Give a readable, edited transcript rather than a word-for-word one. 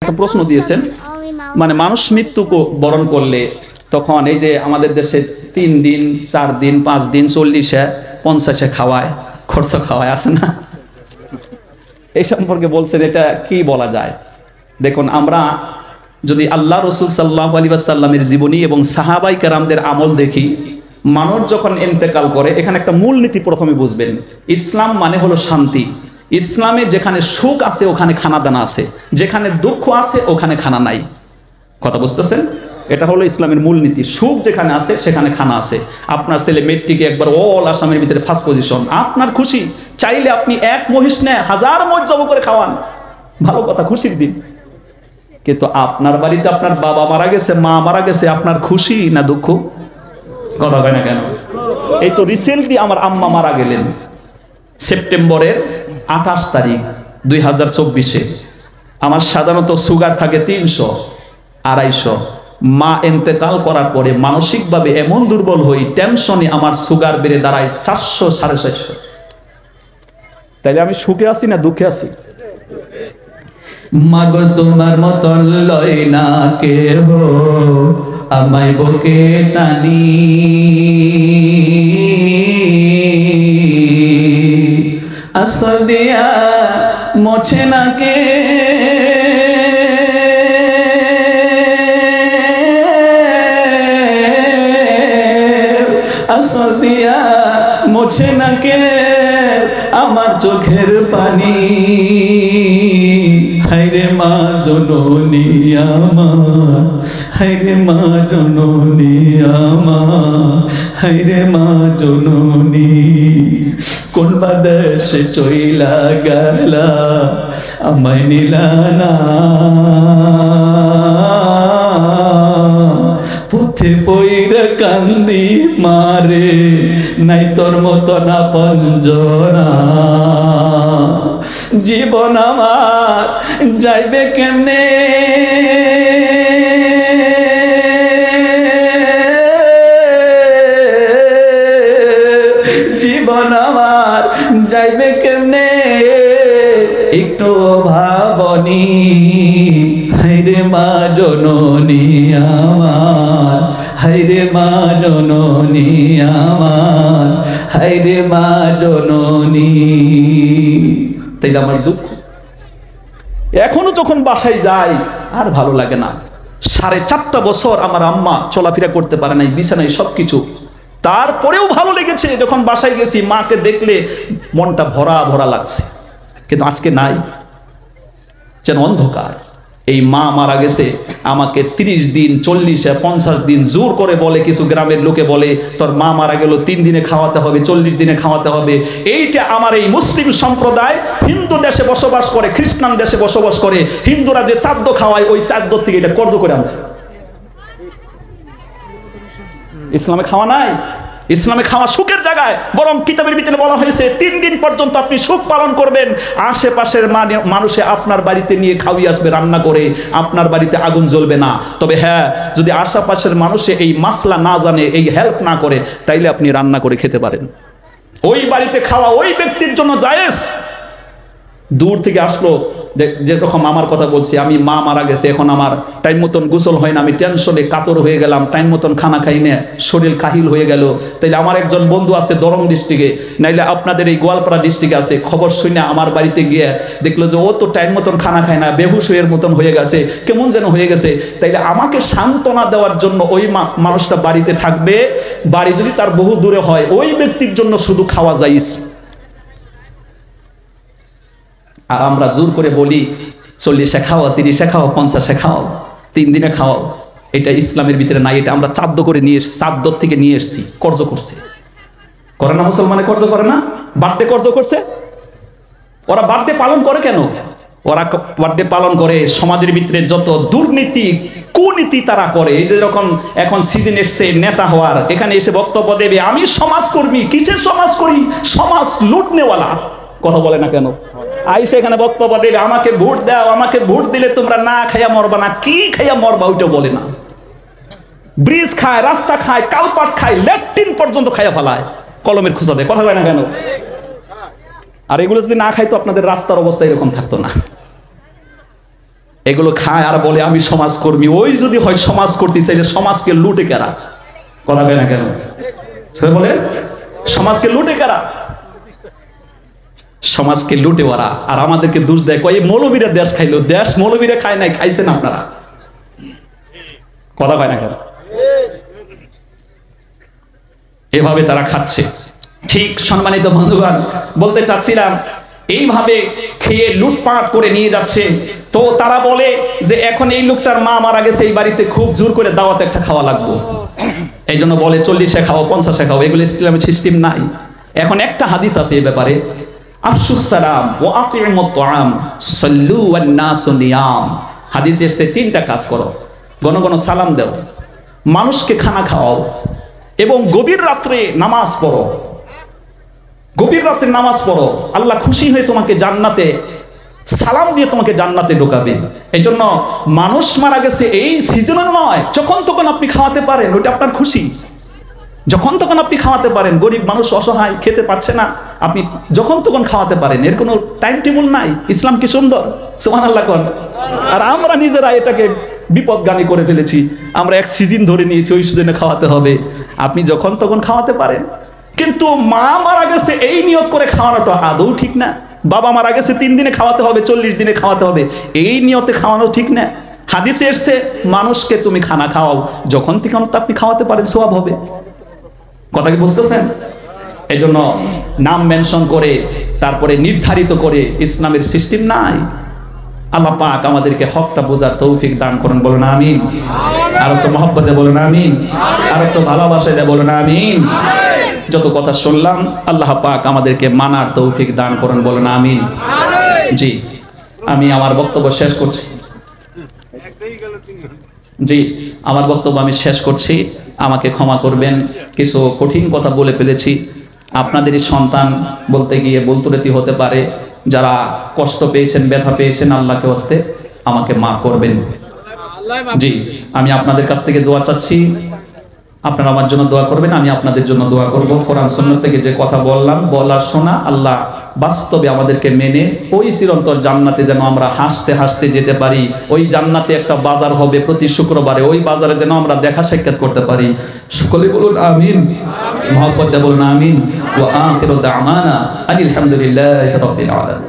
একটা প্রশ্ন দিয়েছেন, মানে মানুষ মৃত্যু বরণ করলে তখন এই যে আমাদের দেশে 3 দিন 4 দিন 5 দিন 40-এ 50-এ খাওয়ায়, খরচ খাওয়ায়, আছে না? এই সম্পর্কে বলছেন, এটা কি বলা যায়? দেখুন, আমরা যদি আল্লাহ রসুল সাল্লাল্লাহু আলাইহি ওয়াসাল্লামের জীবনী এবং সাহাবাই কেরামদের আমল দেখি, মানুষ যখন ইন্তেকাল করে, এখানে একটা মূলনীতি প্রথমে বুঝবেন। ইসলাম মানে হলো শান্তি। ইসলামে যেখানে সুখ আছে ওখানে খানা দানা আছে, যেখানে দুঃখ আছে ওখানে খানা নাই। কথা বুঝতেছেন? এটা হলো ইসলামের মূলনীতি। সুখ যেখানে আছে সেখানে খানা আছে। আপনার ছেলে মেট্রিকে একবার অল আসামের ভিতরে ফার্স্ট পজিশন, আপনার খুশি, চাইলে আপনি 1 মহিষ নেয় 1000 মহিষ জব করে খাওয়ান, ভালো কথা, খুশির দিন। কিন্তু আপনার বাড়িতে আপনার বাবা মারা গেছে, মা মারা গেছে, আপনার খুশি না দুঃখ? কথা হয় না কেন? এই তো রিসেন্টলি আমার আম্মা মারা গেলেন সেপ্টেম্বরের 28 তারিখ 2024-এ। আমার সাধারণত সুগার থাকে 300 250। মা ইন্তেকাল করার পরে মানসিকভাবে এমন দুর্বল হই, টেনশনে আমার সুগার বেড়ে দাঁড়ায় 400 450। তাইলে আমি সুখে আছি না দুঃখে আছি? মাগো তোমার মতন লয় না কেহ আমায় বুকে টানি, আসল দিয়া মোছে না কে, আসল দিয়া মোছে না কে আমার চোখের পানি। হায়রে মা জননী আমার, হায়রে মা জননী আমার, হায়রে মা জননী, কোন বাদেশে চইলা গেলা আমায় নিলা না, পথে পইরা কান্দি মারে নাই তোর মতো না পঞ্জনা। জীবন আমার যাইবে কেমনে, জীবন আমার যাইবে কেমনে একটু ভাবনি। হায়রে মা জননী আমার, হায়রে মা জননী আমার, হায়রে মা জননী। তাইলে আমার দুঃখ এখনো যখন বাসায় যাই আর ভালো লাগে না। 4.5 বছর আমার আম্মা চলাফেরা করতে পারে নাই, বিছানায় সবকিছু, তারপরেও ভালো লেগেছে যখন বাসায় গেছি। মাকে দেখলে মনটা ভরা ভরা লাগছে, কিন্তু আজকে নাই, যেন অন্ধকার। এই মা মারা গেছে, আমাকে 30 দিন 40 50 দিন জোর করে বলে, কিছু গ্রামের লোকে বলে তোর মা মারা গেল 3 দিনে খাওয়াতে হবে, 40 দিনে খাওয়াতে হবে। এইটা আমার এই মুসলিম সম্প্রদায় হিন্দু দেশে বসবাস করে, খ্রিস্টান দেশে বসবাস করে, হিন্দুরা যে চাদ্দ খাওয়ায় ওই চাদ্দ থেকে এটা কর্জ করে আনছে। ইসলামে খাওয়া নাই, ইসলামে খাওয়া সুখের জায়গায়, বরং কিতাবের ভিতরে বলা হয়েছে 3 দিন পর্যন্ত আপনি সুখ পালন করবেন। আশেপাশের মানুষে আপনার বাড়িতে নিয়ে খাওয়িয়ে আসবে রান্না করে, আপনার বাড়িতে আগুন জ্বলবে না। তবে হ্যাঁ, যদি আশেপাশের মানুষে এই মাসলা না জানে, এই হেল্প না করে, তাইলে আপনি রান্না করে খেতে পারেন। ওই বাড়িতে খাওয়া ওই ব্যক্তির জন্য জায়েজ। দূর থেকে আসলো, যেরকম আমার কথা বলছি, আমি মা মারা গেছে, এখন আমার টাইম মতন গোসল হয় না, আমি টেনশনে কাতর হয়ে গেলাম, টাইম মতন খানা খাই না, শরীর কাহিল হয়ে গেল। তাইলে আমার একজন বন্ধু আছে দরং ডিস্ট্রিক্টে, নাইলে আপনাদের এই গোয়ালপাড়া ডিস্ট্রিক্টে আছে, খবর শুনে আমার বাড়িতে গিয়ে দেখলো যে ও তো টাইম মতন খানা খায় না, বেহুশ হয়ে মতন হয়ে গেছে, কেমন যেন হয়ে গেছে। তাইলে আমাকে সান্ত্বনা দেওয়ার জন্য ওই মানুষটা বাড়িতে থাকবে। বাড়ি যদি তার বহু দূরে হয়, ওই ব্যক্তির জন্য শুধু খাওয়া যাইস। আর আমরা জোর করে বলি 40 খাও, 30 খাও, 50 খাও, 3 দিনে খাও। এটা ইসলামের ভিতরে নাই, এটা আমরা চাদ্দ করে নিয়ে এসছি, চাদ্দর থেকে নিয়ে এসছি। কর্জ করছে, করে না মুসলমানে? কর্জ করে না? বার্থডে কর্জ করছে। ওরা বার্থডে পালন করে কেন? ওরা বার্থডে পালন করে সমাজের ভিতরে যত দুর্নীতি কুনীতি তারা করে। এই যে যখন এখন সিজন এসছে নেতা হওয়ার, এখানে এসে বক্তব্য দেবে আমি সমাজকর্মী। কিসের সমাজ করি? সমাজ লুটনেওয়ালা। কথা বলে না কেন? আইসে এখানে বক্তব্য দেবে আমাকে ভোট দাও, আমাকে ভোট দিলে তোমরা না খাইয়া মরবা না। কি খাইয়া মরবা ওইটা বলে না। ব্রিজ খায়, রাস্তা খায়, কালপাট খায়, ল্যাট্রিন পর্যন্ত খাইয়া ফেলায়, কলমের খোঁচা দেয়। কথা বলে না কেন? আর এগুলো যদি না খাইতো আপনাদের রাস্তার অবস্থা এরকম থাকতো না। এগুলো খায় আর বলে আমি সমাজকর্মী। ওই যদি হয় সমাজ করতে চাইলে সমাজকে লুটে কারা করাবে না কেন? সে বলে সমাজকে লুটে কারা? সমাজকে লুটে ওরা, আর আমাদেরকে দোষ দেয়, কয় মৌলবীরা দেশ খাইলো। দেশ মৌলবীরা খায় নাই, খাইছেন আপনারা। কথা পায় না কেন? এভাবে তারা খাচ্ছে। ঠিক সম্মানিত বন্ধুগণ, বলতে চাচ্ছিলাম এইভাবে খেয়ে লুটপাট করে নিয়ে যাচ্ছে। তো তারা বলে যে এখন এই লোকটার মা মারা গেছে, এই বাড়িতে খুব জোর করে দাওয়াত একটা খাওয়া লাগবে। এই জন্য বলে 40-এ খাও, 50-এ খাও। এগুলো ইসলামের সিস্টেম নাই। এখন একটা হাদিস আছে এই ব্যাপারে, আফশুস সালাম ওয়া আতিমুত তাআম সাল্লু ওয়ান নাসু নিয়াম। হাদিসে এসে 3টা কাজ করো, ঘন ঘন সালাম দাও, মানুষকে খানা খাওয়াও, এবং গভীর রাত্রে নামাজ পড়ো। গভীর রাত্রে নামাজ পড়ো, আল্লাহ খুশি হয়ে তোমাকে জান্নাতে সালাম দিয়ে তোমাকে জান্নাতে ঢোকাবে। এই জন্য মানুষ মারা গেছে এই সিজনে নয়, যখন তখন আপনি খাওয়াতে পারেন, ওইটা আপনার খুশি। যখন তখন আপনি খাওয়াতে পারেন। গরিব মানুষ অসহায়, খেতে পাচ্ছে না, আপনি যখন তখন খাওয়াতে পারেন। এর কোনো টাইম টেবিল নাই। ইসলাম কি সুন্দর! সুবহানাল্লাহ কোন। আর আমরা নিজেরা এটাকে বিপদগামী করে ফেলেছি। আমরা এক সিজন ধরে নিয়েছি, ওই সিজনে খাওয়াতে হবে। আপনি যখন তখন খাওয়াতে পারেন, কিন্তু মা মারা গেছে এই নিয়ত করে খাওয়ানোটা আদৌ ঠিক না। বাবা মারা গেছে 3 দিনে খাওয়াতে হবে, 40 দিনে খাওয়াতে হবে, এই নিয়তে খাওয়ানো ঠিক না। হাদিসে এসছে মানুষকে তুমি খানা খাওয়াও, যখন তখন তো আপনি খাওয়াতে পারেন, সওয়াব হবে। কথা কি বুঝতেছেন? এই জন্য নাম মেনশন করে তারপরে নির্ধারিত করে ইসলামের সিস্টেম নাই। আল্লাহ পাক আমাদেরকে হকটা বোঝার তৌফিক দান করেন, বলুন আমিন। আর তো মহব্বতে বলুন আমিন, আর তো ভালোবাসায় বলুন আমিন। যত কথা শুনলাম আল্লাহ পাক আমাদেরকে মানার তৌফিক দান করেন, বলুন আমিন। জি, আমি আমার বক্তব্য শেষ করছি। জি, আমার বক্তব্য আমি শেষ করছি। আমাকে ক্ষমা করবেন, কিছু কঠিন কথা বলে ফেলেছি। আপনাদেরই সন্তান বলতে গিয়ে বলতুরেতি হতে পারে। যারা কষ্ট পেয়েছেন, ব্যথা পেয়েছেন, আল্লাহকে হস্তে আমাকে মাফ করবেন। জি, আমি আপনাদের কাছ থেকে দোয়া চাচ্ছি, আপনারা আমার জন্য দোয়া করবেন, আমি আপনাদের জন্য দোয়া করব। কোরআন সুন্নাহ থেকে যে কথা বললাম, বলার শোনা, আল্লাহ বাস্তবে আমাদেরকে মেনে ওই চিরন্তর জান্নাতে যেন আমরা হাসতে হাসতে যেতে পারি। ওই জান্নাতে একটা বাজার হবে প্রতি শুক্রবারে, ওই বাজারে যেন আমরা দেখা সাক্ষাৎ করতে পারি। সকলে বলুন আমিন, মহব্বতে বলুন আমিন। ওয়া আখিরু দা'ওয়ানা আলহামদুলিল্লাহি রাব্বিল আলামিন।